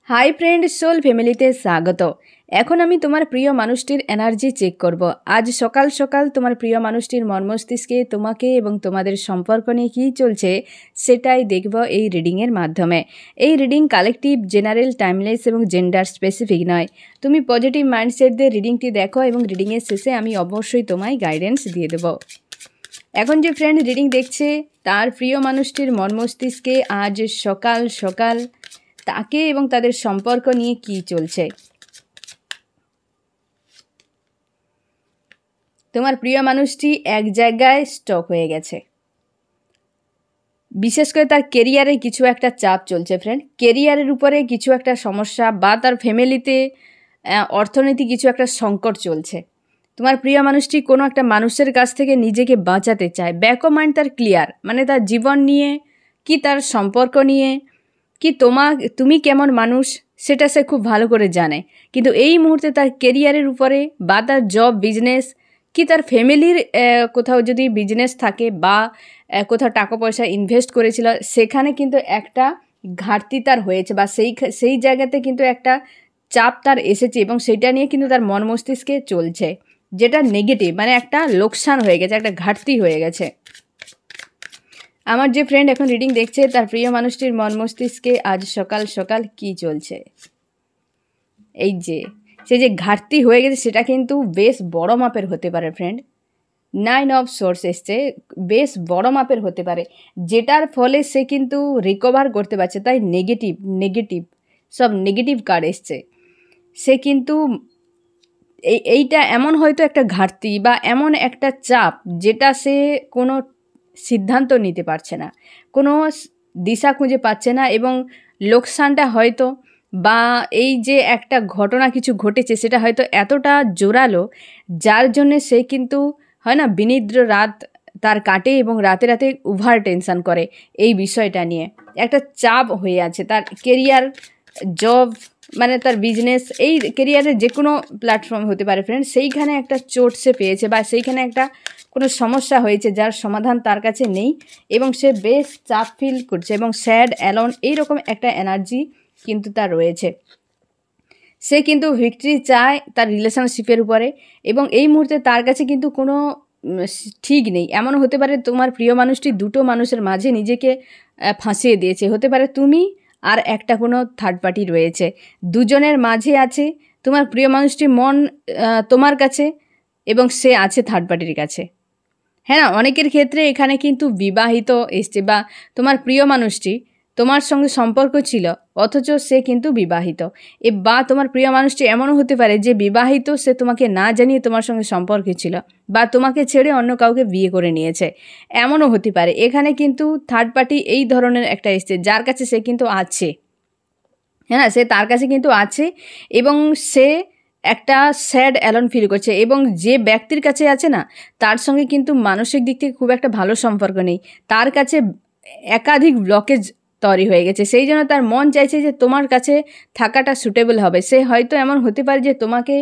Hi friend, soul ফ্যামিলিতে স্বাগত। এখন আমি তোমার প্রিয় মানুষটির এনার্জি চেক করব। আজ সকাল সকাল তোমার প্রিয় মানুষটির মর্মস্তিষ্কে তোমাকে এবং তোমাদের সম্পর্ক নিয়ে কী চলছে সেটাই দেখব এই রিডিংয়ের মাধ্যমে। এই রিডিং কালেকটিভ, জেনারেল, টাইমলেস এবং জেন্ডার স্পেসিফিক নয়। তুমি পজিটিভ মাইন্ডসেট দিয়ে রিডিংটি দেখো এবং রিডিংয়ের শেষে আমি অবশ্যই তোমায় গাইডেন্স দিয়ে দেব। এখন যে ফ্রেন্ড রিডিং দেখছে তার প্রিয় মানুষটির মর্মস্তিষ্কে আজ সকাল সকাল তাকে এবং তাদের সম্পর্ক নিয়ে কি চলছে। তোমার প্রিয় মানুষটি এক জায়গায় স্টক হয়ে গেছে। বিশেষ করে তার কেরিয়ারে কিছু একটা চাপ চলছে ফ্রেন্ড। কেরিয়ারের উপরে কিছু একটা সমস্যা বা তার ফ্যামিলিতে অর্থনৈতিক কিছু একটা সংকট চলছে। তোমার প্রিয় মানুষটি কোনো একটা মানুষের কাছ থেকে নিজেকে বাঁচাতে চায়। ব্যাক অফ মাইন্ড তার ক্লিয়ার, মানে তার জীবন নিয়ে কি তার সম্পর্ক নিয়ে কি তুমি কেমন মানুষ সেটা সে খুব ভালো করে জানে। কিন্তু এই মুহূর্তে তার কেরিয়ারের উপরে বা তার জব, বিজনেস কি তার ফ্যামিলির কোথাও যদি বিজনেস থাকে বা কোথাও টাকা পয়সা ইনভেস্ট করেছিল সেখানে কিন্তু একটা ঘাটতি তার হয়েছে বা সেই জায়গাতে কিন্তু একটা চাপ তার এসেছে এবং সেটা নিয়ে কিন্তু তার মন মস্তিষ্কে চলছে, যেটা নেগেটিভ, মানে একটা লোকসান হয়ে গেছে, একটা ঘাটতি হয়ে গেছে। আমার যে ফ্রেন্ড এখন রিডিং দেখছে তার প্রিয় মানুষটির মন মস্তিষ্কে আজ সকাল সকাল কি চলছে, এই যে সে যে ঘাটতি হয়ে গেছে সেটা কিন্তু বেশ বড় মাপের হতে পারে ফ্রেন্ড। 9 অফ সোর্স এসছে, বেশ বড় মাপের হতে পারে, যেটার ফলে সে কিন্তু রিকভার করতে পারছে। তাই নেগেটিভ সব নেগেটিভ কার্ড এসছে। সে কিন্তু এইটা এমন হয়তো একটা ঘাটতি বা এমন একটা চাপ যেটা সে কোনো সিদ্ধান্ত নিতে পারছে না, কোনো দিশা খুঁজে পাচ্ছে না এবং লোকসানটা হয়তো বা এই যে একটা ঘটনা কিছু ঘটেছে সেটা হয়তো এতটা জোরালো যার জন্যে সে কিন্তু হয় না বিনিদ্র রাত তার কাটে এবং রাতে রাতে ওভার টেনশন করে এই বিষয়টা নিয়ে। একটা চাপ হয়ে আছে তার কেরিয়ার, জব, মানে তার বিজনেস, এই কেরিয়ারের যে কোনো প্ল্যাটফর্ম হতে পারে ফ্রেন্ড। সেইখানে একটা চোট সে পেয়েছে বা সেইখানে একটা কোনো সমস্যা হয়েছে যার সমাধান তার কাছে নেই এবং সে বেশ চাপ ফিল করছে এবং স্যাড, অ্যালোন এইরকম একটা এনার্জি কিন্তু তার রয়েছে। সে কিন্তু ভিক্টরি চায় তার রিলেশনশিপের উপরে এবং এই মুহূর্তে তার কাছে কিন্তু কোনো ঠিক নেই। এমন হতে পারে তোমার প্রিয় মানুষটি দুটো মানুষের মাঝে নিজেকে ফাঁসিয়ে দিয়েছে। হতে পারে তুমি আর একটা কোনো থার্ড পার্টি রয়েছে, দুজনের মাঝে আছে। তোমার প্রিয় মানুষটির মন তোমার কাছে এবং সে আছে থার্ড পার্টির কাছে। হ্যাঁ না, অনেকের ক্ষেত্রে এখানে কিন্তু বিবাহিত এসছে বা তোমার প্রিয় মানুষটি তোমার সঙ্গে সম্পর্ক ছিল অথচ সে কিন্তু বিবাহিত, বা তোমার প্রিয় মানুষটি এমনও হতে পারে যে বিবাহিত, সে তোমাকে না জানিয়ে তোমার সঙ্গে সম্পর্কে ছিল বা তোমাকে ছেড়ে অন্য কাউকে বিয়ে করে নিয়েছে, এমনও হতে পারে। এখানে কিন্তু থার্ড পার্টি এই ধরনের একটা এসছে যার কাছে সে কিন্তু আছে। হ্যাঁ না, সে তার কাছে কিন্তু আছে এবং সে একটা স্যাড অ্যালোন ফিল করছে এবং যে ব্যক্তির কাছে আছে না তার সঙ্গে কিন্তু মানসিক দিক থেকে খুব একটা ভালো সম্পর্ক নেই। তার কাছে একাধিক ব্লকেজ তৈরি হয়ে গেছে, সেই জন্য তার মন চাইছে যে তোমার কাছে থাকাটা সুটেবল হবে। সে হয়তো এমন হতে পারে যে তোমাকে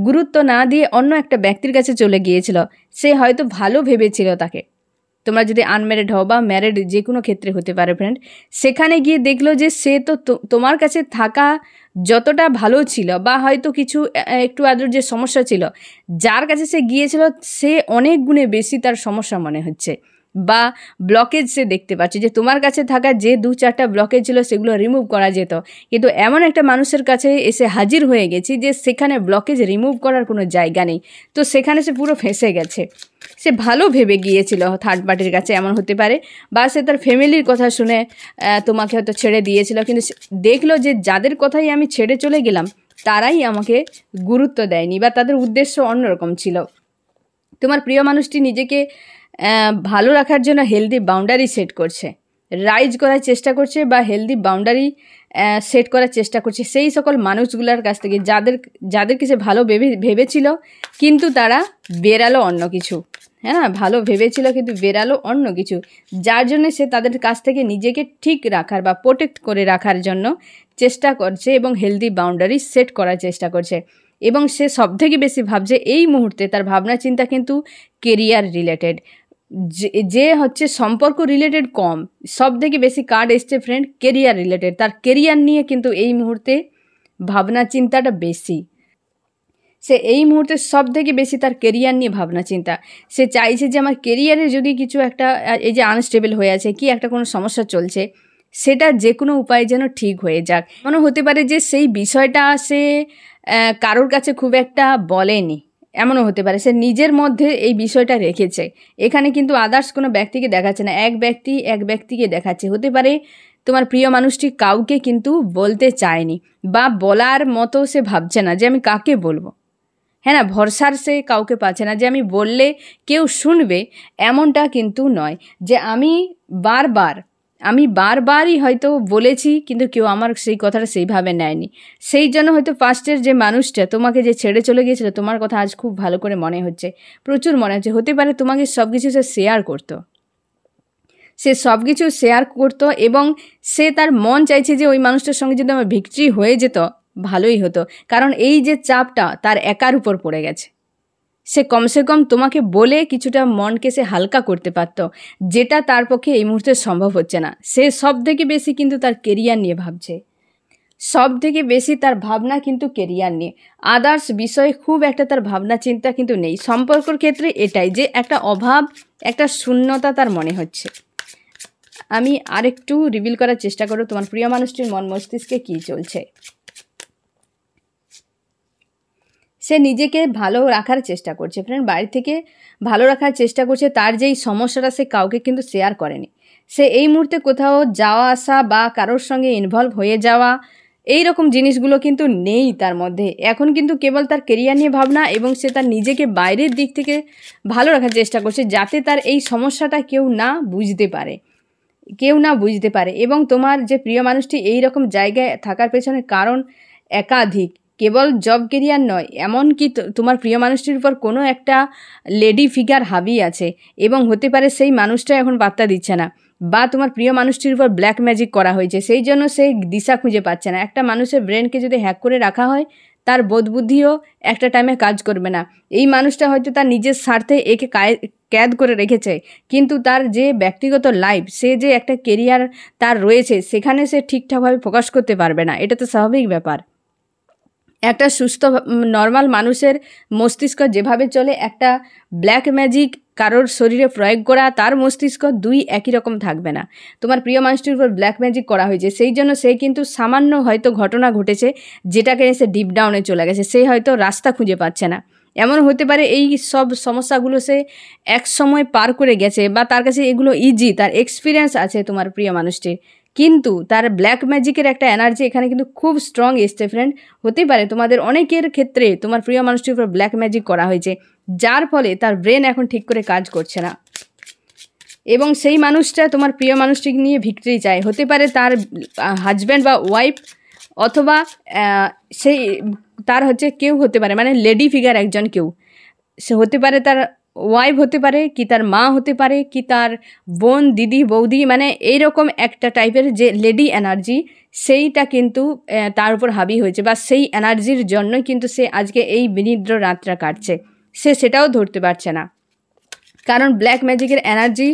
গুরুত্ব না দিয়ে অন্য একটা ব্যক্তির কাছে চলে গিয়েছিল। সে হয়তো ভালো ভেবেছিল তাকে, তোমরা যদি আনম্যারিড হও বা ম্যারিড যে কোনো ক্ষেত্রে হতে পারে ফ্রেন্ড। সেখানে গিয়ে দেখলো যে সে তো তোমার কাছে থাকা যতটা ভালো ছিল বা হয়তো কিছু একটু আদর যে সমস্যা ছিল যার কাছে সে গিয়েছিল সে অনেক গুণে বেশি তার সমস্যা মনে হচ্ছে বা ব্লকেজ সে দেখতে পাচ্ছে। যে তোমার কাছে থাকা যে 2-4টা ব্লকেজ ছিল সেগুলো রিমুভ করা যেত, কিন্তু এমন একটা মানুষের কাছে এসে হাজির হয়ে গেছি যে সেখানে ব্লকেজ রিমুভ করার কোনো জায়গা নেই। তো সেখানে সে পুরো ফেঁসে গেছে। সে ভালো ভেবে গিয়েছিল থার্ড পার্টির কাছে, এমন হতে পারে, বা সে তার ফ্যামিলির কথা শুনে তোমাকে হয়তো ছেড়ে দিয়েছিল, কিন্তু দেখলো যে যাদের কথাই আমি ছেড়ে চলে গেলাম তারাই আমাকে গুরুত্ব দেয়নি বা তাদের উদ্দেশ্য অন্যরকম ছিল। তোমার প্রিয় মানুষটি নিজেকে ভালো রাখার জন্য হেলদি বাউন্ডারি সেট করছে, রাইজ করার চেষ্টা করছে বা হেলদি বাউন্ডারি সেট করার চেষ্টা করছে সেই সকল মানুষগুলোর কাছ থেকে যাদেরকে সে ভালো ভেবেছিল কিন্তু তারা বেরালো অন্য কিছু। হ্যাঁ না, ভালো ভেবেছিল কিন্তু বেরালো অন্য কিছু, যার জন্য সে তাদের কাছ থেকে নিজেকে ঠিক রাখার বা প্রোটেক্ট করে রাখার জন্য চেষ্টা করছে এবং হেলদি বাউন্ডারি সেট করার চেষ্টা করছে। এবং সে সবথেকে বেশি ভাবছে এই মুহূর্তে, তার ভাবনা চিন্তা কিন্তু কেরিয়ার রিলেটেড। যে হচ্ছে সম্পর্ক রিলেটেড কম, সব থেকে বেশি কার্ড এসছে ফ্রেন্ড কেরিয়ার রিলেটেড। তার কেরিয়ার নিয়ে কিন্তু এই মুহূর্তে ভাবনা চিন্তাটা বেশি। সে এই মুহূর্তে সব থেকে বেশি তার কেরিয়ার নিয়ে ভাবনা চিন্তা। সে চাইছে যে আমার কেরিয়ারে যদি কিছু একটা, এই যে আনস্টেবল হয়ে আছে কি একটা কোনো সমস্যা চলছে, সেটা যে কোনো উপায়ে যেন ঠিক হয়ে যাক। মনে হতে পারে যে সেই বিষয়টা সে কারোর কাছে খুব একটা বলেনি, এমনও হতে পারে সে নিজের মধ্যে এই বিষয়টা রেখেছে। এখানে কিন্তু আদার্স কোনো ব্যক্তিকে দেখাচ্ছে না, এক ব্যক্তিকে দেখাচ্ছে। হতে পারে তোমার প্রিয় মানুষটি কাউকে কিন্তু বলতে চায়নি, বা বলার মতো সে ভাবছে না যে আমি কাকে বলবো। হ্যাঁ না, ভরসার সে কাউকে পাচ্ছে না যে আমি বললে কেউ শুনবে, এমনটা কিন্তু নয়। যে আমি বারবারই হয়তো বলেছি কিন্তু কেউ আমার সেই কথাটা সেইভাবে নেয়নি। সেই জন্য হয়তো ফার্স্টের যে মানুষটা তোমাকে যে ছেড়ে চলে গিয়েছিল, তোমার কথা আজ খুব ভালো করে মনে হচ্ছে, প্রচুর মনে হচ্ছে। হতে পারে তোমাকে সব কিছু সে শেয়ার করতো, এবং সে তার মন চাইছে যে ওই মানুষটার সঙ্গে যদি আমার ভিক্টরি হয়ে যেত ভালোই হতো। কারণ এই যে চাপটা তার একার উপর পড়ে গেছে, সে কমসে কম তোমাকে বলে কিছুটা মনকে সে হালকা করতে পারত, যেটা তার পক্ষে এই মুহূর্তে সম্ভব হচ্ছে না। সে সব থেকে বেশি কিন্তু তার কেরিয়ার নিয়ে ভাবছে, সব থেকে বেশি তার ভাবনা কিন্তু কেরিয়ার নিয়ে। আদার্স বিষয়ে খুব একটা তার ভাবনা চিন্তা কিন্তু নেই। সম্পর্কের ক্ষেত্রে এটাই যে একটা অভাব, একটা শূন্যতা তার মনে হচ্ছে। আমি আরেকটু রিভিল করার চেষ্টা করো তোমার প্রিয় মানুষটির মন মস্তিষ্কে কী চলছে। সে নিজেকে ভালো রাখার চেষ্টা করছে ফ্রেন্ড, বাড়ি থেকে ভালো রাখার চেষ্টা করছে। তার যেই সমস্যাটা সে কাউকে কিন্তু শেয়ার করেনি। সে এই মুহূর্তে কোথাও যাওয়া আসা বা কারোর সঙ্গে ইনভলভ হয়ে যাওয়া এই রকম জিনিসগুলো কিন্তু নেই তার মধ্যে। এখন কিন্তু কেবল তার কেরিয়ার নিয়ে ভাবনা, এবং সে তার নিজেকে বাইরের দিক থেকে ভালো রাখার চেষ্টা করছে, যাতে তার এই সমস্যাটা কেউ না বুঝতে পারে। এবং তোমার যে প্রিয় মানুষটি এই রকম জায়গায় থাকার পেছনে কারণ একাধিক, কেবল জব কেরিয়ার নয়, এমনকি তোমার প্রিয় মানুষটির উপর কোনো একটা লেডি ফিগার হাবি আছে, এবং হতে পারে সেই মানুষটা এখন পাত্তা দিচ্ছে না, বা তোমার প্রিয় মানুষটির উপর ব্ল্যাক ম্যাজিক করা হয়েছে, সেই জন্য সে দিশা খুঁজে পাচ্ছে না। একটা মানুষের ব্রেনকে যদি হ্যাক করে রাখা হয়, তার বোধবুদ্ধিও একটা টাইমে কাজ করবে না। এই মানুষটা হয়তো তার নিজের স্বার্থে একে ক্যাদ করে রেখেছে, কিন্তু তার যে ব্যক্তিগত লাইফ, সে যে একটা কেরিয়ার তার রয়েছে, সেখানে সে ঠিকঠাকভাবে ফোকাস করতে পারবে না। এটা তো স্বাভাবিক ব্যাপার। একটা সুস্থ নর্মাল মানুষের মস্তিষ্ক যেভাবে চলে, একটা ব্ল্যাক ম্যাজিক কারোর শরীরে প্রয়োগ করা, তার মস্তিষ্ক দুই একই রকম থাকবে না। তোমার প্রিয় মানুষটির উপর ব্ল্যাক ম্যাজিক করা হয়েছে, সেই জন্য সে কিন্তু সামান্য হয়তো ঘটনা ঘটেছে যেটাকে সে ডিপ ডাউনে চলে গেছে, সে হয়তো রাস্তা খুঁজে পাচ্ছে না। এমন হতে পারে এই সব সমস্যাগুলো সে এক সময় পার করে গেছে, বা তার কাছে এগুলো ইজি, তার এক্সপিরিয়েন্স আছে তোমার প্রিয় মানুষটির, কিন্তু তার ব্ল্যাক ম্যাজিকের একটা এনার্জি এখানে কিন্তু খুব স্ট্রং এসছে ফ্রেন্ড। হতে পারে তোমাদের অনেকের ক্ষেত্রে তোমার প্রিয় মানুষটির উপর ব্ল্যাক ম্যাজিক করা হয়েছে, যার ফলে তার ব্রেন এখন ঠিক করে কাজ করছে না, এবং সেই মানুষটা তোমার প্রিয় মানুষটিকে নিয়ে ভিক্টরি চায়। হতে পারে তার হাজব্যান্ড বা ওয়াইফ, অথবা সেই তার হচ্ছে কেউ হতে পারে, মানে লেডি ফিগার একজন কেউ, সে হতে পারে তার ওয়াইফ, হতে পারে কি তার মা, হতে পারে কি তার বোন, দিদি, বৌদি, মানে এইরকম একটা টাইপের যে লেডি এনার্জি, সেইটা কিন্তু তার উপর হাবি হয়েছে, বা সেই এনার্জির জন্যই কিন্তু সে আজকে এই বিনিদ্র রাতটা কাটছে। সে সেটাও ধরতে পারছে না, কারণ ব্ল্যাক ম্যাজিকের এনার্জি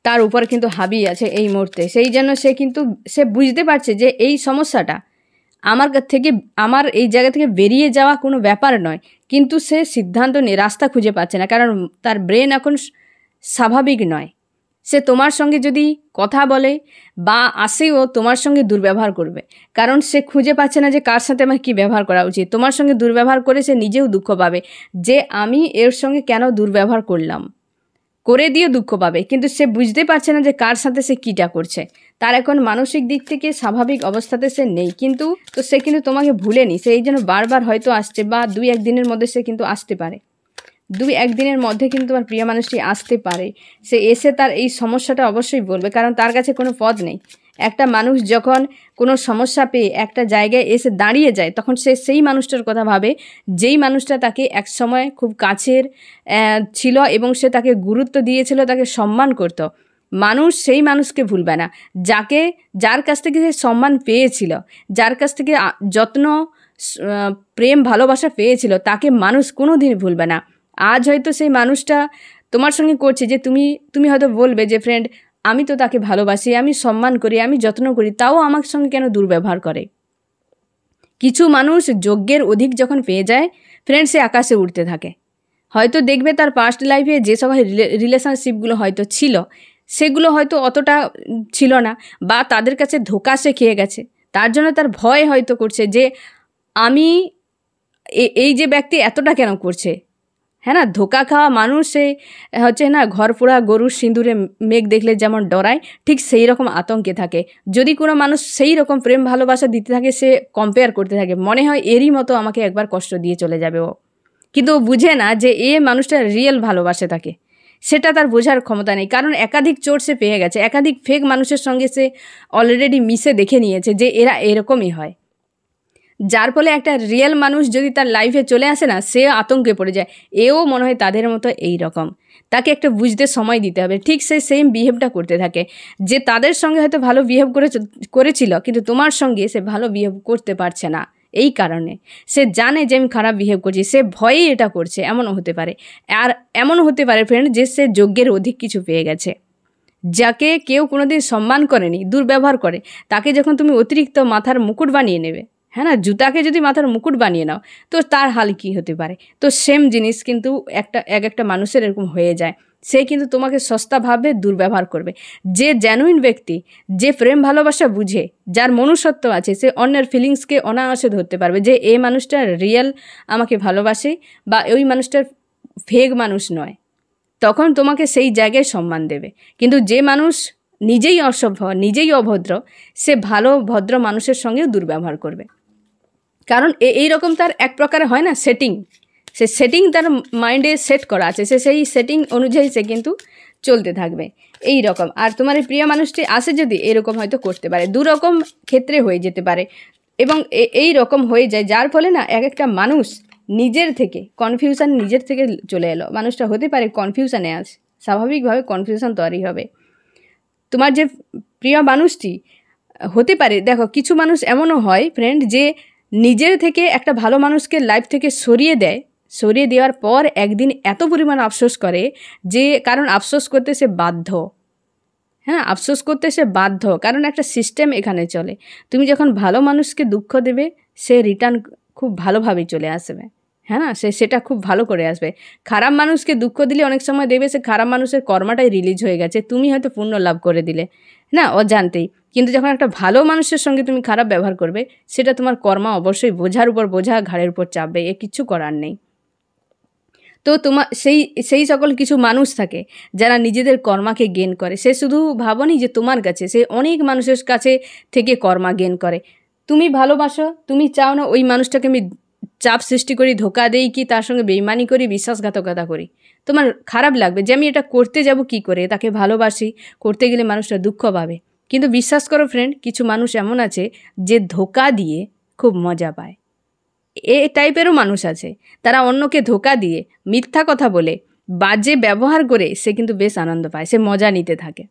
তার উপর কিন্তু হাবি আছে এই মুহূর্তে। সেই জন্য সে বুঝতে পারছে যে এই সমস্যাটা আমার এই জায়গা থেকে বেরিয়ে যাওয়া কোনো ব্যাপার নয়, কিন্তু সে সিদ্ধান্ত নিয়ে রাস্তা খুঁজে পাচ্ছে না, কারণ তার ব্রেন এখন স্বাভাবিক নয়। সে তোমার সঙ্গে যদি কথা বলে বা আসেও, তোমার সঙ্গে দুর্ব্যবহার করবে, কারণ সে খুঁজে পাচ্ছে না যে কার সাথে আমার কী ব্যবহার করা উচিত। তোমার সঙ্গে দুর্ব্যবহার করে সে নিজেও দুঃখ পাবে যে আমি এর সঙ্গে কেন দুর্ব্যবহার করে দিয়ে দুঃখ পাবে, কিন্তু সে বুঝতে পারছে না যে কার সাথে সে কীটা করছে। তার এখন মানসিক দিক থেকে স্বাভাবিক অবস্থাতে সে নেই, কিন্তু সে কিন্তু তোমাকে ভুলেনি। সে এই জন্য বারবার হয়তো আসছে, বা 2-1 দিনের মধ্যে সে কিন্তু আসতে পারে। 2-1 দিনের মধ্যে কিন্তু তোমার প্রিয় মানুষটি আসতে পারে। সে এসে তার এই সমস্যাটা অবশ্যই বলবে, কারণ তার কাছে কোনো পথ নেই। একটা মানুষ যখন কোনো সমস্যা পেয়ে একটা জায়গায় এসে দাঁড়িয়ে যায়, তখন সে সেই মানুষটার কথা ভাবে, যেই মানুষটা তাকে একসময় খুব কাছের ছিল, এবং সে তাকে গুরুত্ব দিয়েছিল, তাকে সম্মান করত। মানুষ সেই মানুষকে ভুলবে না যার কাছ থেকে সে সম্মান পেয়েছিল, যার কাছ থেকে যত্ন, প্রেম, ভালোবাসা পেয়েছিল, তাকে মানুষ কোনো দিন ভুলবে না। আজ হয়তো সেই মানুষটা তোমার সঙ্গে করছে যে তুমি হয়তো বলবে যে ফ্রেন্ড আমি তো তাকে ভালোবাসি, আমি সম্মান করি, আমি যত্ন করি, তাও আমার সঙ্গে কেন দুর্ব্যবহার করে। কিছু মানুষ যোগ্যের অধিক যখন পেয়ে যায় ফ্রেন্ড, সে আকাশে উঠতে থাকে। হয়তো দেখবে তার পাস্ট লাইফে যে সব রিলেশনশিপগুলো হয়তো ছিল সেগুলো হয়তো অতটা ছিল না, বা তাদের কাছে ধোঁকা সে খেয়ে গেছে, তার জন্য তার ভয় হয়তো করছে যে আমি এই যে ব্যক্তি এতটা কেন করছে। হ্যাঁ না, ধোঁকা খাওয়া মানুষ সে হচ্ছে না, ঘর পোড়া গরুর সিঁদুরে মেঘ দেখলে যেমন ডরায়, ঠিক সেই রকম আতঙ্কে থাকে। যদি কোনো মানুষ সেই রকম প্রেম ভালোবাসা দিতে থাকে, সে কম্পেয়ার করতে থাকে, মনে হয় এরই মতো আমাকে একবার কষ্ট দিয়ে চলে যাবে ও। কিন্তু ও বুঝে না যে এ মানুষটা রিয়েল ভালোবাসে তাকে, সেটা তার বোঝার ক্ষমতা নেই। কারণ একাধিক চোট সে পেয়ে গেছে, একাধিক ফেক মানুষের সঙ্গে সে অলরেডি মিশে দেখে নিয়েছে যে এরা এরকমই হয়। যার ফলে একটা রিয়েল মানুষ যদি তার লাইফে চলে আসে না, সে আতঙ্কে পড়ে যায়, এও মনে হয় তাদের মতো এই রকম। তাকে একটা বুঝতে সময় দিতে হবে। ঠিক সে সেম বিহেভটা করতে থাকে, যে তাদের সঙ্গে হয়তো ভালো বিহেভ করেছিল, কিন্তু তোমার সঙ্গে সে ভালো বিহেভ করতে পারছে না। এই কারণে সে জানে যে আমি খারাপ বিহেভ করছি, সে ভয়েই এটা করছে। এমনও হতে পারে। আর এমনও হতে পারে ফ্রেন্ড যে সে যোগ্যের অধিক কিছু পেয়ে গেছে। যাকে কেউ কোনোদিন সম্মান করেনি, দুর্ব্যবহার করে, তাকে যখন তুমি অতিরিক্ত মাথার মুকুট বানিয়ে নেবে, হ্যাঁ না, জুতাকে যদি মাথার মুকুট বানিয়ে নাও, তো তার হাল কী হতে পারে। তো সেম জিনিস কিন্তু একটা মানুষের এরকম হয়ে যায়। সে কিন্তু তোমাকে সস্তাভাবে দুর্ব্যবহার করবে। যে জেনুইন ব্যক্তি, যে প্রেম ভালোবাসা বুঝে, যার মনুষ্যত্ব আছে, সে অন্যের ফিলিংসকে অনায়াসে ধরতে পারবে যে এই মানুষটা রিয়েল আমাকে ভালোবাসে, বা ওই মানুষটার ফেক মানুষ নয়। তখন তোমাকে সেই জায়গায় সম্মান দেবে। কিন্তু যে মানুষ নিজেই অসভ্য, নিজেই অভদ্র, সে ভালো ভদ্র মানুষের সঙ্গেও দুর্ব্যবহার করবে। কারণ এই রকম তার এক প্রকার হয় না সেটিং, সে সেটিং তার মাইন্ডে সেট করা আছে, সে সেই সেটিং অনুযায়ী সে কিন্তু চলতে থাকবে এই রকম। আর তোমার এই প্রিয় মানুষটি আসে যদি এরকম হয়তো করতে পারে, দুরকম ক্ষেত্রে হয়ে যেতে পারে, এবং এই রকম হয়ে যায়, যার ফলে না একটা মানুষ নিজের থেকে কনফিউশন নিজের থেকে চলে এলো। মানুষটা হতে পারে কনফিউশনে আস, স্বাভাবিকভাবে কনফিউশন তৈরি হবে। তোমার যে প্রিয় মানুষটি হতে পারে, দেখো কিছু মানুষ এমনও হয় ফ্রেন্ড যে নিজের থেকে একটা ভালো মানুষকে লাইফ থেকে সরিয়ে দেয়, সরিয়ে দেওয়ার পর একদিন এত পরিমাণ আফসোস করে যে, কারণ আফসোস করতে সে বাধ্য। হ্যাঁ, আফসোস করতে সে বাধ্য, কারণ একটা সিস্টেম এখানে চলে। তুমি যখন ভালো মানুষকে দুঃখ দেবে, সে রিটার্ন খুব ভালোভাবেই চলে আসবে। হ্যাঁ না, সেটা খুব ভালো করে আসবে। খারাপ মানুষকে দুঃখ দিলে অনেক সময় দেবে সে খারাপ মানুষের কর্মাটাই রিলিজ হয়ে গেছে, তুমি হয়তো পুণ্য লাভ করে দিলে না অজান্তেই। কিন্তু যখন একটা ভালো মানুষের সঙ্গে তুমি খারাপ ব্যবহার করবে, সেটা তোমার কর্মা অবশ্যই বোঝার উপর বোঝা, ঘাড়ের উপর চাপবে, এ কিচ্ছু করার নেই। তো তোমার সেই সকল কিছু মানুষ থাকে যারা নিজেদের কর্মাকে গেন করে। সে শুধু ভাবনি যে তোমার কাছে, সে অনেক মানুষের কাছে থেকে কর্মা গেন করে। তুমি ভালোবাসো, তুমি চাও না ওই মানুষটাকে আমি চাপ সৃষ্টি করি, ধোকা দেই, কি তার সঙ্গে বেইমানি করি, বিশ্বাসঘাতকতা করি। তোমার খারাপ লাগবে যে আমি এটা করতে যাব কি করে, তাকে ভালোবাসি, করতে গেলে মানুষটা দুঃখ পাবে। কিন্তু বিশ্বাস করো ফ্রেন্ড, কিছু মানুষ এমন আছে যে ধোকা দিয়ে খুব মজা পায়। এ টাইপেরও মানুষ আছে, তারা অন্যকে ধোকা দিয়ে, মিথ্যা কথা বলে, বাজে ব্যবহার করে সে কিন্তু বেশ আনন্দ পায়, সে মজা নিতে থাকে।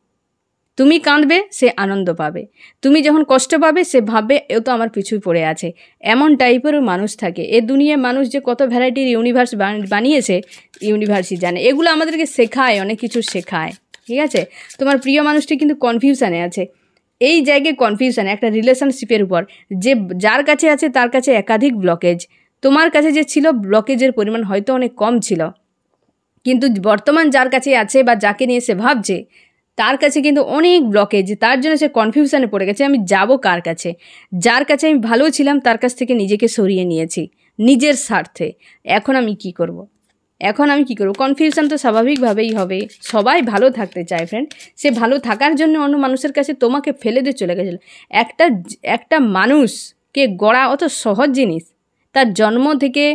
তুমি কাঁদবে, সে আনন্দ পাবে। তুমি যখন কষ্ট পাবে, সে ভাববে এও তো আমার পিছুই পড়ে আছে। এমন টাইপেরও মানুষ থাকে। এ দুনিয়ায় মানুষ যে কত ভ্যারাইটির ইউনিভার্স বানিয়েছে ইউনিভার্সই জানে। এগুলো আমাদেরকে শেখায়, অনেক কিছু শেখায়। ঠিক আছে, তোমার প্রিয় মানুষটি কিন্তু কনফিউশনে আছে। এই জায়গায় কনফিউশন একটা রিলেশনশিপের উপর, যে যার কাছে আছে তার কাছে একাধিক ব্লকেজ। তোমার কাছে যে ছিল, ব্লকেজের পরিমাণ হয়তো অনেক কম ছিল, কিন্তু বর্তমান যার কাছে আছে বা যাকে নিয়ে সে ভাবছে, তার কাছে কিন্তু অনেক ব্লকেজ। তার জন্য সে কনফিউশনে পড়ে গেছে, আমি যাব কার কাছে। যার কাছে আমি ভালো ছিলাম তার কাছ থেকে নিজেকে সরিয়ে নিয়েছি নিজের স্বার্থে, এখন আমি কি করব। কনফিউশন তো স্বাভাবিকভাবেই হবে। সবাই ভালো থাকতে চায় ফ্রেন্ড, সে ভালো থাকার জন্য অন্য মানুষের কাছে তোমাকে ফেলে দিয়ে চলে গেছিল। একটা মানুষকে গড়া অত সহজ জিনিস, তার জন্ম থেকে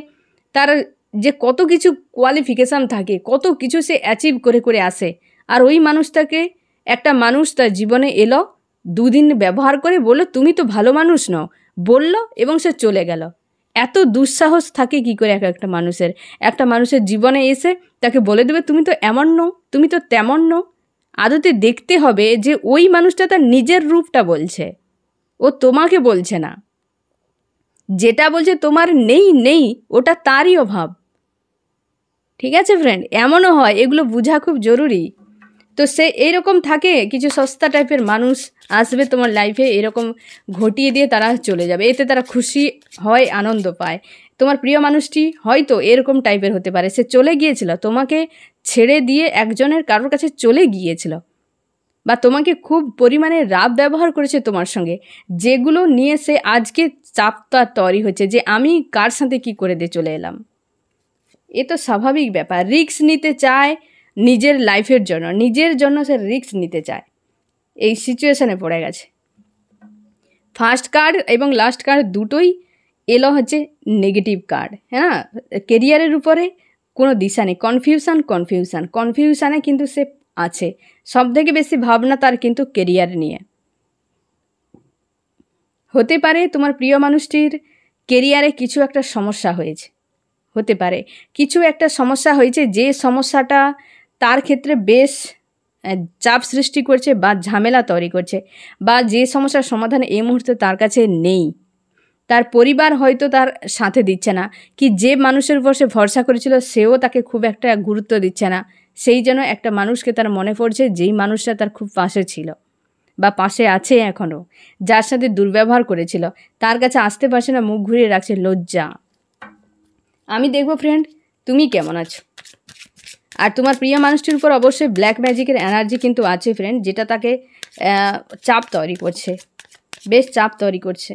তার যে কত কিছু কোয়ালিফিকেশান থাকে, কত কিছু সে অ্যাচিভ করে করে আসে, আর ওই মানুষটাকে একটা মানুষ তার জীবনে এলো, দুদিন ব্যবহার করে বললো তুমি তো ভালো মানুষ নও, বলল এবং সে চলে গেল। এত দুঃসাহস থাকে কি করে একটা মানুষের জীবনে এসে তাকে বলে দেবে তুমি তো এমন নও, তুমি তো তেমন নও। আদতে দেখতে হবে যে ওই মানুষটা তার নিজের রূপটা বলছে, ও তোমাকে বলছে না। যেটা বলছে তোমার নেই, ওটা তারই অভাব। ঠিক আছে ফ্রেন্ড, এমনও হয়, এগুলো বোঝা খুব জরুরি। তো সে এইরকম থাকে, কিছু সস্তা টাইপের মানুষ আসবে তোমার লাইফে, এরকম ঘটিয়ে দিয়ে তারা চলে যাবে, এতে তারা খুশি হয়, আনন্দ পায়। তোমার প্রিয় মানুষটি হয়তো এরকম টাইপের হতে পারে, সে চলে গিয়েছিল, তোমাকে ছেড়ে দিয়ে একজনের কারোর কাছে চলে গিয়েছিল, বা তোমাকে খুব পরিমাণে রাব ব্যবহার করেছে তোমার সঙ্গে, যেগুলো নিয়ে সে আজকে চাপটা তৈরি হচ্ছে যে আমি কার সাথে কি করে দিয়ে চলে এলাম। এ তো স্বাভাবিক ব্যাপার, রিস্ক নিতে চায় নিজের লাইফের জন্য, নিজের জন্য সে রিস্ক নিতে চায়, এই সিচুয়েশানে পড়ে গেছে। ফার্স্ট কার্ড এবং লাস্ট কার্ড দুটোই এলো হচ্ছে নেগেটিভ কার্ড। হ্যাঁ, কেরিয়ারের উপরে কোনো দিশা নেই, কনফিউশানে কিন্তু সে আছে। সব থেকে বেশি ভাবনা তার কিন্তু কেরিয়ার নিয়ে। হতে পারে তোমার প্রিয় মানুষটির কেরিয়ারে কিছু একটা সমস্যা হয়েছে, হতে পারে কিছু একটা সমস্যা হয়েছে, যে সমস্যাটা তার ক্ষেত্রে বেশ চাপ সৃষ্টি করছে বা ঝামেলা তৈরি করছে, বা যে সমস্যার সমাধান এই মুহূর্তে তার কাছে নেই। তার পরিবার হয়তো তার সাথে দিচ্ছে না, কি যে মানুষের উপর সে ভরসা করেছিল সেও তাকে খুব একটা গুরুত্ব দিচ্ছে না। সেই জন্য একটা মানুষকে তার মনে পড়ছে, যেই মানুষটা তার খুব পাশে ছিল বা পাশে আছে এখনও, যার সাথে দুর্ব্যবহার করেছিল, তার কাছে আসতে পারছে না, মুখ ঘুরিয়ে রাখছে, লজ্জা। আমি দেখবো ফ্রেন্ড তুমি কেমন আছো। আর তোমার প্রিয় মানুষটির উপর অবশ্যই ব্ল্যাক ম্যাজিকের এনার্জি কিন্তু আছে ফ্রেন্ড, যেটা তাকে চাপ তৈরি করছে, বেশ চাপ তৈরি করছে।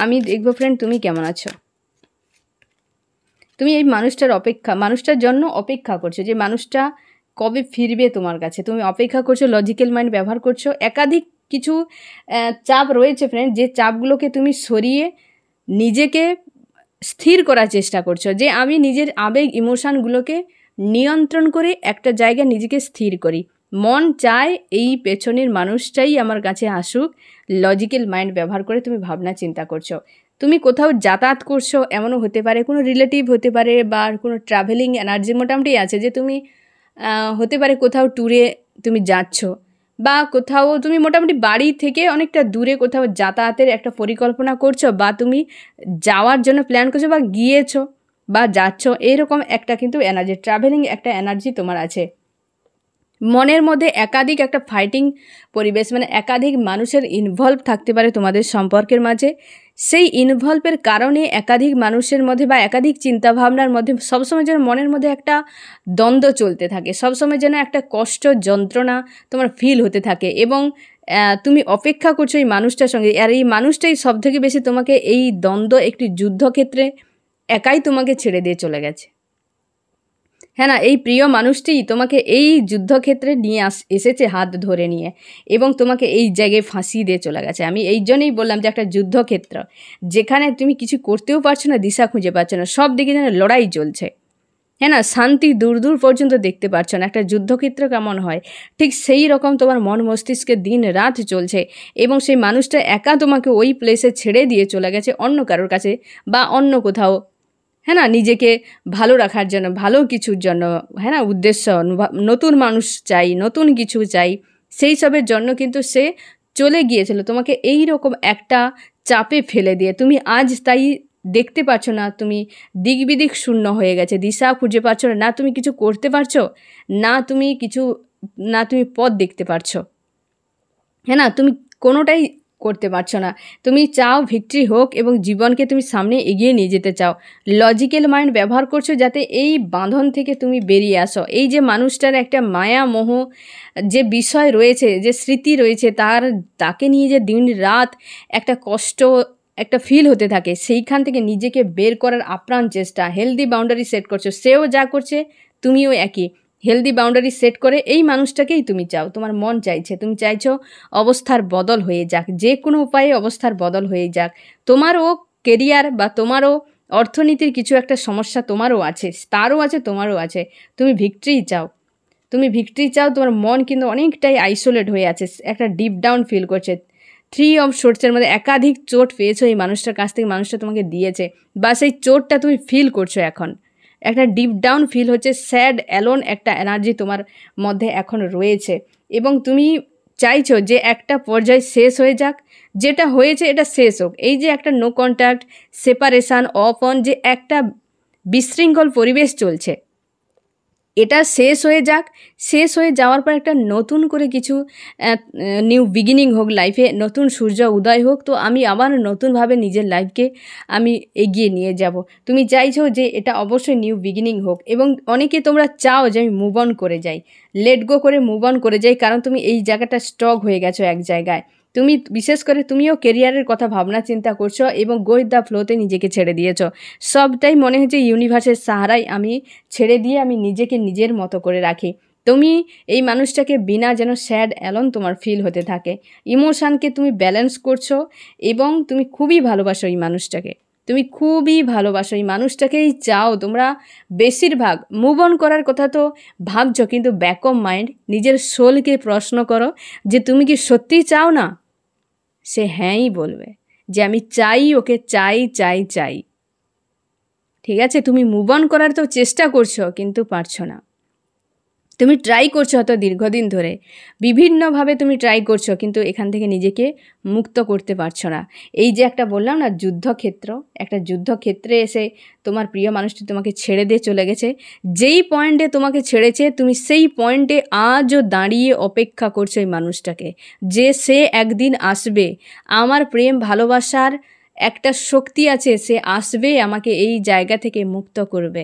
আমি দেখবো ফ্রেন্ড তুমি কেমন আছো। তুমি এই মানুষটার জন্য অপেক্ষা করছো, যে মানুষটা কবে ফিরবে তোমার কাছে, তুমি অপেক্ষা করছো, লজিক্যাল মাইন্ড ব্যবহার করছো। একাধিক কিছু চাপ রয়েছে ফ্রেন্ড, যে চাপগুলোকে তুমি সরিয়ে নিজেকে স্থির করার চেষ্টা করছো, যে আমি নিজের আবেগ ইমোশানগুলোকে নিয়ন্ত্রণ করে একটা জায়গায় নিজেকে স্থির করি। মন চায় এই পেছনের মানুষটাই আমার কাছে আসুক, লজিক্যাল মাইন্ড ব্যবহার করে তুমি ভাবনা চিন্তা করছো। তুমি কোথাও যাতায়াত করছো, এমনও হতে পারে, কোনো রিলেটিভ হতে পারে, বা কোনো ট্রাভেলিং এনার্জি মোটামুটি আছে, যে তুমি হতে পারে কোথাও ট্যুরে তুমি যাচ্ছ, বা কোথাও তুমি মোটামুটি বাড়ি থেকে অনেকটা দূরে কোথাও যাতায়াতের একটা পরিকল্পনা করছো, বা তুমি যাওয়ার জন্য প্ল্যান করছো, বা গিয়েছো বা যাচ্ছ, এরকম একটা কিন্তু এনার্জি, ট্রাভেলিং একটা এনার্জি তোমার আছে। মনের মধ্যে একাধিক একটা ফাইটিং পরিবেশ, মানে একাধিক মানুষের ইনভলভ থাকতে পারে তোমাদের সম্পর্কের মাঝে। সেই ইনভলভের কারণে একাধিক মানুষের মধ্যে বা একাধিক চিন্তাভাবনার মধ্যে সবসময় যেন মনের মধ্যে একটা দ্বন্দ্ব চলতে থাকে, সবসময় যেন একটা কষ্ট যন্ত্রণা তোমার ফিল হতে থাকে, এবং তুমি অপেক্ষা করছো এই মানুষটার সঙ্গে। আর এই মানুষটাই সব থেকে বেশি তোমাকে এই দ্বন্দ্ব, একটি যুদ্ধক্ষেত্রে একাই তোমাকে ছেড়ে দিয়ে চলে গেছে। হ্যাঁ না, এই প্রিয় মানুষটিই তোমাকে এই যুদ্ধক্ষেত্রে নিয়ে এসেছে হাত ধরে নিয়ে, এবং তোমাকে এই জায়গায় ফাঁসিয়ে দিয়ে চলে গেছে। আমি এই জন্যই বললাম যে একটা যুদ্ধক্ষেত্র, যেখানে তুমি কিছু করতেও পারছো না, দিশা খুঁজে পাচ্ছ না, সব দিকে যেন লড়াই চলছে। হ্যাঁ না, শান্তি দূর দূর পর্যন্ত দেখতে পাচ্ছ না। একটা যুদ্ধক্ষেত্র কেমন হয়, ঠিক সেই রকম তোমার মন মস্তিষ্কে দিন রাত চলছে, এবং সেই মানুষটা একা তোমাকে ওই প্লেসে ছেড়ে দিয়ে চলে গেছে অন্য কারোর কাছে বা অন্য কোথাও। হ্যাঁ না, নিজেকে ভালো রাখার জন্য, ভালো কিছুর জন্য, হ্যাঁ না, উদ্দেশ্য, নতুন মানুষ চাই, নতুন কিছু চাই, সেই সবের জন্য কিন্তু সে চলে গিয়েছিল তোমাকে এই রকম একটা চাপে ফেলে দিয়ে। তুমি আজ তাই দেখতে পাচ্ছ না, তুমি দিক বিদিক শূন্য হয়ে গেছে, দিশা খুঁজে পাচ্ছ না, না তুমি কিছু করতে পারছো, না তুমি পথ দেখতে পারছো। হ্যাঁ না, তুমি কোনোটাই করতে পারছো না। তুমি চাও ভিক্টরি হোক এবং জীবনকে তুমি সামনে এগিয়ে নিয়ে যেতে চাও। লজিক্যাল মাইন্ড ব্যবহার করছো যাতে এই বাঁধন থেকে তুমি বেরিয়ে আসো। এই যে মানুষটার একটা মায়া মোহ যে বিষয় রয়েছে, যে স্মৃতি রয়েছে, তাকে নিয়ে যে দিন রাত একটা কষ্ট, একটা ফিল হতে থাকে, সেইখান থেকে নিজেকে বের করার আপ্রাণ চেষ্টা। হেলদি বাউন্ডারি সেট করছো, সেও যা করছে তুমিও একই হেলদি বাউন্ডারি সেট করে এই মানুষটাকেই তুমি চাও, তোমার মন চাইছে, তুমি চাইছো অবস্থার বদল হয়ে যাক, যে কোনো উপায়ে অবস্থার বদল হয়ে যাক। তোমারও কেরিয়ার বা তোমারও অর্থনীতির কিছু একটা সমস্যা তোমারও আছে, তারও আছে, তোমারও আছে। তুমি ভিক্টরি চাও, তোমার মন কিন্তু অনেকটাই আইসোলেট হয়ে আছে, একটা ডিপ ডাউন ফিল করছে। 3 অফ সোর্টসের মধ্যে একাধিক চোট পেয়েছো এই মানুষটার কাছ থেকে, মানুষটা তোমাকে দিয়েছে, বা সেই চোটটা তুমি ফিল করছো এখন। একটা ডিপ ডাউন ফিল হচ্ছে, স্যাড অ্যালোন একটা এনার্জি তোমার মধ্যে এখন রয়েছে, এবং তুমি চাইছো যে একটা পর্যায় শেষ হয়ে যাক, যেটা হয়েছে এটা শেষ হোক। এই যে একটা no contact, separation, off on, যে একটা বিশৃঙ্খল পরিবেশ চলছে, এটা শেষ হয়ে যাক, শেষ হয়ে যাওয়ার পর একটা নতুন করে কিছু নিউ বিগিনিং হোক লাইফে, নতুন সূর্য উদয় হোক, তো আমি আবার নতুনভাবে নিজের লাইফকে আমি এগিয়ে নিয়ে যাব। তুমি চাইছো যে এটা অবশ্যই নিউ বিগিনিং হোক, এবং অনেকে তোমরা চাও যে আমি মুভ অন করে যাই, লেট গো করে মুভ অন করে যাই, কারণ তুমি এই জায়গাটা স্টক হয়ে গেছো এক জায়গায়। তুমি বিশেষ করে তুমিও কেরিয়ারের কথা ভাবনা চিন্তা করছো এবং গো উইথ দ্য ফ্লোতে নিজেকে ছেড়ে দিয়েছো। সবটাই মনে হচ্ছে ইউনিভার্সের সাহারাই আমি ছেড়ে দিয়ে আমি নিজেকে নিজের মতো করে রাখি। তুমি এই মানুষটাকে বিনা যেন স্যাড অ্যালোন তোমার ফিল হতে থাকে। ইমোশানকে তুমি ব্যালেন্স করছো এবং তুমি খুবই ভালোবাসো এই মানুষটাকে, তুমি খুবই ভালোবাসো এই মানুষটাকেই চাও তোমরা। বেশিরভাগ মুভ অন করার কথা তো ভাবছো, কিন্তু ব্যাক অফ মাইন্ড নিজের সোলকে প্রশ্ন করো যে তুমি কি সত্যিই চাও না? সে হ্যাঁই বলবে যে আমি চাই, ওকে চাই চাই চাই। ঠিক আছে, তুমি মুভ অন করার তো চেষ্টা করছো কিন্তু পারছো না। তুমি ট্রাই করছো হয়তো দীর্ঘদিন ধরে, বিভিন্নভাবে তুমি ট্রাই করছো, কিন্তু এখান থেকে নিজেকে মুক্ত করতে পারছো না। এই যে একটা বললাম না যুদ্ধক্ষেত্র, একটা যুদ্ধক্ষেত্রে এসে তোমার প্রিয় মানুষটি তোমাকে ছেড়ে দিয়ে চলে গেছে। যেই পয়েন্টে তোমাকে ছেড়েছে তুমি সেই পয়েন্টে আজও দাঁড়িয়ে অপেক্ষা করছো এই মানুষটাকে, যে সে একদিন আসবে। আমার প্রেম ভালোবাসার একটা শক্তি আছে, সে আসবে আমাকে এই জায়গা থেকে মুক্ত করবে।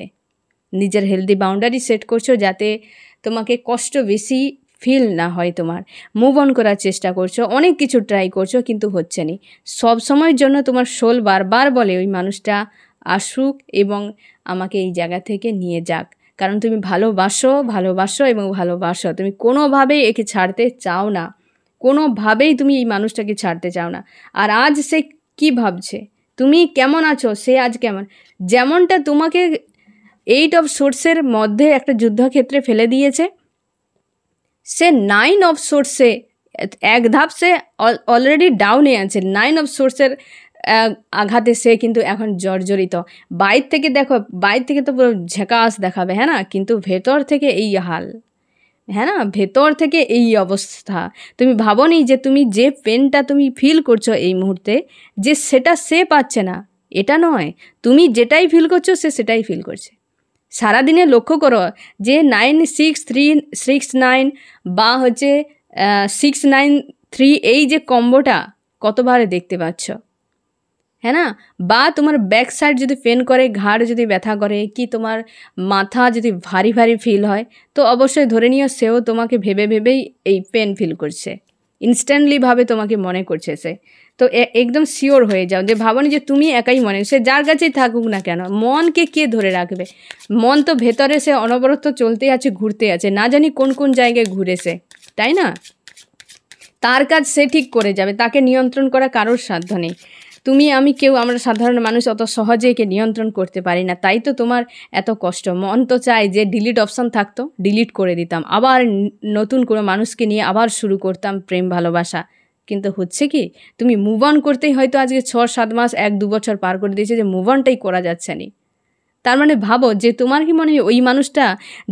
নিজের হেলদি বাউন্ডারি সেট করছো যাতে তোমাকে কষ্ট বেশি ফিল না হয়। তোমার মুভ অন করার চেষ্টা করছো, অনেক কিছু ট্রাই করছো, কিন্তু হচ্ছে না। সব সময়ের জন্য তোমার সোল বারবার বলে ওই মানুষটা আসুক এবং আমাকে এই জায়গা থেকে নিয়ে যাক, কারণ তুমি ভালোবাসো ভালোবাসো এবং ভালোবাসো। তুমি কোনোভাবেই একে ছাড়তে চাও না, কোনোভাবেই তুমি এই মানুষটাকে ছাড়তে চাও না। আর আজ সে কি ভাবছে, তুমি কেমন আছো, সে আজ কেমন, যেমনটা তোমাকে 8 অফ সোর্সের মধ্যে একটা যুদ্ধক্ষেত্রে ফেলে দিয়েছে, সে 9 অফ সোর্সে এক ধাপ সে অলরেডি ডাউনে আছে। 9 অফ সোর্সের আঘাতে সে কিন্তু এখন জর্জরিত। বাইর থেকে দেখো, বাইর থেকে তো পুরো ঝাকাস দেখাবে, হ্যাঁ না, কিন্তু ভেতর থেকে এই হাল, হ্যাঁ না, ভেতর থেকে এই অবস্থা। তুমি ভাবোনি যে তুমি যে পেনটা তুমি ফিল করছো এই মুহূর্তে, যে সেটা সে পাচ্ছে না, এটা নয়। তুমি যেটাই ফিল করছো সে সেটাই ফিল করছে। সারাদিনে লক্ষ্য করো যে 96369 বা হচ্ছে 693, এই যে কম্বোটা কতবারে দেখতে পাচ্ছ, হ্যাঁ না? বা তোমার ব্যাক সাইড যদি পেন করে, ঘাড় যদি ব্যথা করে, কি তোমার মাথা যদি ভারী ভারী ফিল হয়, তো অবশ্যই ধরে নিও সেও তোমাকে ভেবে ভেবেই এই পেন ফিল করছে, ইনস্ট্যান্টলিভাবে তোমাকে মনে করছে সে। তো একদম শিওর হয়ে যাও যে ভাবনি যে তুমি একাই মনে, সে যার কাছেই থাকুক না কেন, মনকে কে ধরে রাখবে? মন তো ভেতরে সে অনবরত চলতে আছে, ঘুরতে আছে, না জানি কোন কোন জায়গায় ঘুরেছে, তাই না? তার কাজ সে ঠিক করে যাবে, তাকে নিয়ন্ত্রণ করা কারোর সাধ্য নেই। তুমি আমি কেউ, আমরা সাধারণ মানুষ অত সহজে একে নিয়ন্ত্রণ করতে পারি না, তাই তো তোমার এত কষ্ট। মন তো চায় যে ডিলিট অপশান থাকতো, ডিলিট করে দিতাম, আবার নতুন কোনো মানুষকে নিয়ে আবার শুরু করতাম প্রেম ভালোবাসা। কিন্তু হচ্ছে কি, তুমি মুভ অন করতেই হয়তো আজকে 6-7 মাস 1-2 বছর পার করে দিয়েছে যে মুভ অনটাই করা যাচ্ছে না। তার মানে ভাবো যে তোমার কি মনে হয় ওই মানুষটা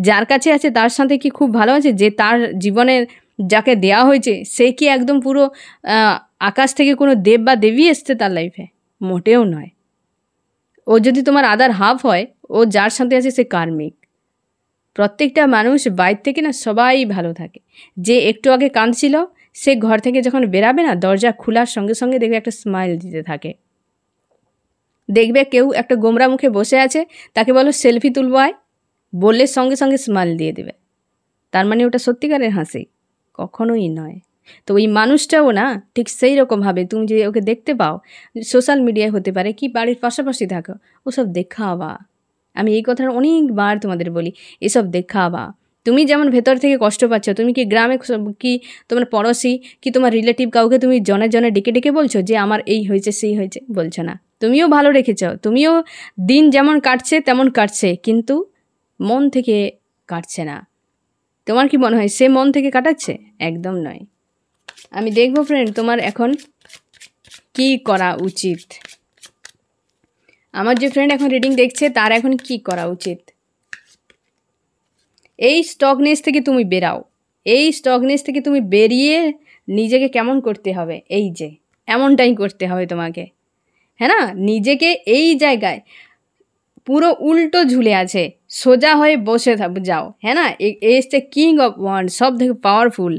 যার কাছে আছে তার সাথে কি খুব ভালো আছে? যে তার জীবনে যাকে দেয়া হয়েছে সে কি একদম পুরো আকাশ থেকে কোনো দেব বা দেবী এসছে তার লাইফে? মোটেও নয়। ও যদি তোমার আদার হাফ হয়, ও যার সাথে আছে সে কার্মিক। প্রত্যেকটা মানুষ বাইর থেকে না সবাই ভালো থাকে। যে একটু আগে কাঁদছিল, সে ঘর থেকে যখন বেরাবে না, দরজা খোলার সঙ্গে সঙ্গে দেখবে একটা স্মাইল দিতে থাকে। দেখবে কেউ একটা গোমরা মুখে বসে আছে, তাকে বলো সেলফি তুলবো আয়, বললে সঙ্গে সঙ্গে স্মাইল দিয়ে দেবে। তার মানে ওটা সত্যিকারের হাসি? কখনোই নয়। তো ওই মানুষটাও না ঠিক সেই রকমভাবে, তুমি যে ওকে দেখতে পাও, সোশ্যাল মিডিয়ায় হতে পারে, কি বাড়ির পাশাপাশি থাকো, ওসব দেখাবা। আমি এই কথাটা অনেকবার তোমাদের বলি, এসব দেখাবা। তুমি যেমন ভেতর থেকে কষ্ট পাচ্ছ, তুমি কি গ্রামে কি তোমার পড়োশি কি তোমার রিলেটিভ কাউকে তুমি জনে জনে ডেকে ডেকে বলছো যে আমার এই হয়েছে সেই হয়েছে? বলছো না। তুমিও ভালো রেখেছ, তুমিও দিন যেমন কাটছে তেমন কাটছে, কিন্তু মন থেকে কাটছে না। তোমার কি মনে হয় সে মন থেকে কাটাচ্ছে? একদম নয়। আমি দেখবো ফ্রেন্ড তোমার এখন কি করা উচিত। আমার যে ফ্রেন্ড এখন রিডিং দেখছে তার এখন কি করা উচিত। এই স্টকনেস থেকে তুমি বেরাও, এই স্টকনেস থেকে তুমি বেরিয়ে নিজেকে কেমন করতে হবে, এই যে এমনটাই করতে হবে তোমাকে, হ্যাঁ না? নিজেকে এই জায়গায় পুরো উল্টো ঝুলে আছে, সোজা হয়ে বসে যাও। হ্যাঁ না, এসছে কিং অফ ওয়ান্ড, সব থেকে পাওয়ারফুল,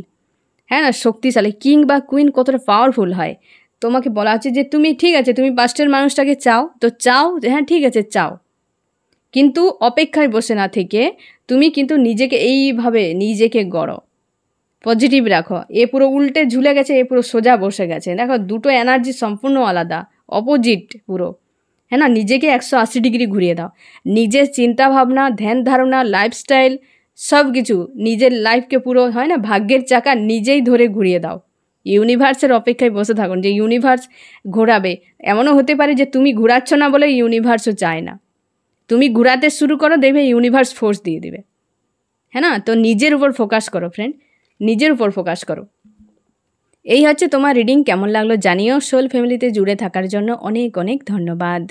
হ্যাঁ না, শক্তিশালী। কিং বা কুইন কতটা পাওয়ারফুল হয়, তোমাকে বলা হচ্ছে যে তুমি ঠিক আছে, তুমি পাস্টের মানুষটাকে চাও তো চাও, হ্যাঁ ঠিক আছে চাও, কিন্তু অপেক্ষায় বসে না থেকে তুমি কিন্তু নিজেকে এইভাবে নিজেকে গড়ো, পজিটিভ রাখো। এ পুরো উল্টে ঝুলে গেছে, এ পুরো সোজা বসে গেছে। দেখো দুটো এনার্জি সম্পূর্ণ আলাদা, অপোজিট পুরো। হ্যাঁ না, নিজেকে 180 ডিগ্রি ঘুরিয়ে দাও। নিজের চিন্তাভাবনা, ধ্যান ধারণা, লাইফস্টাইল সব কিছু, নিজের লাইফকে পুরো হয় না ভাগ্যের চাকা নিজেই ধরে ঘুরিয়ে দাও। ইউনিভার্সের অপেক্ষায় বসে থাকুন যে ইউনিভার্স ঘোরাবে। এমনও হতে পারে যে তুমি ঘোরাচ্ছ না বলে ইউনিভার্সও চায় না, তুমি ঘোরাতে শুরু করো, দেখবে ইউনিভার্স ফোর্স দিয়ে দেবে। হ্যাঁ না, তো নিজের উপর ফোকাস করো ফ্রেন্ড, নিজের উপর ফোকাস করো। এই হচ্ছে তোমার রিডিং। কেমন লাগলো জানিও। সোল ফ্যামিলিতে জুড়ে থাকার জন্য অনেক অনেক ধন্যবাদ।